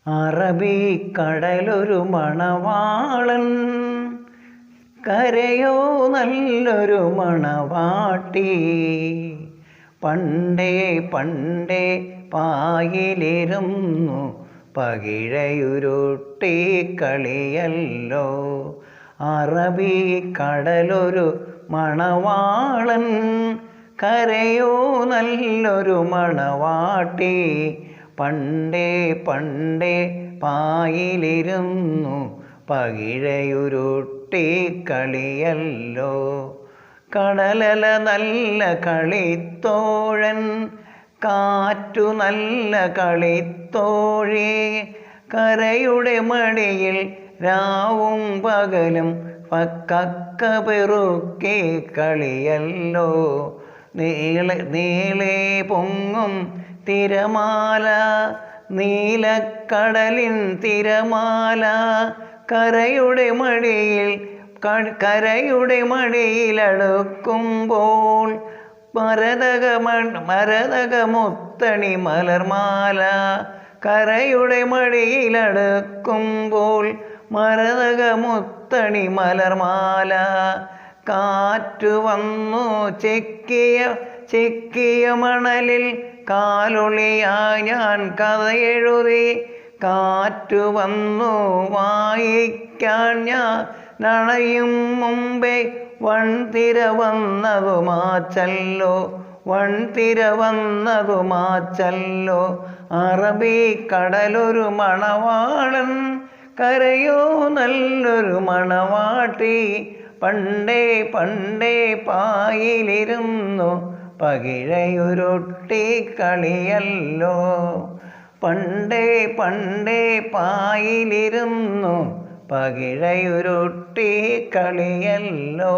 അറബിക്കടലൊരു മണവാളൻ, കരയോ നല്ലൊരു മണവാട്ടി. പണ്ടേ പണ്ടേ പായിലിരുന്നു പകിഴയുരുട്ടി കളിയല്ലോ. അറബിക്കടലൊരു മണവാളൻ, കരയോ നല്ലൊരു മണവാട്ടി. പണ്ടേ പണ്ടേ പായിലിരുന്നു പകിഴയുരുട്ടി കളിയല്ലോ. കടലല നല്ല കളിത്തോഴൻ, കാറ്റു നല്ല കളിത്തോഴി. കരയുടെ മടിയിൽ രാവും പകലും കക്ക പെറുക്കി കളിയല്ലോ. നീളെ പൊങ്ങും തിരമാല, നീലക്കടലിൻ തിരമാല. കരയുടെ മടിയിലടുക്കുമ്പോൾ മരതകമുത്തണി മലർമാല. കരയുടെ മടിയിലടുക്കുമ്പോൾ മരതകമുത്തണി മലർമാല. കാറ്റു വന്നു ചെക്കിയ മണലിൽ കാലൊളിയായി ഞാൻ കഥയെഴുതി. കാറ്റു വന്നു വായിക്കാൻ ഞാൻ നണയും മുമ്പേ വൺതിര വന്നതുമാച്ചല്ലോ. അറബിക്കടലൊരു മണവാളൻ, കരയോ നല്ലൊരു മണവാട്ടി. പണ്ടേ പണ്ടേ പായിലിരുന്നു പകിഴയുരുട്ടി കളിയല്ലോ. പണ്ടേ പണ്ടേ പായിലിരുന്നു പകിഴയുരുട്ടി കളിയല്ലോ.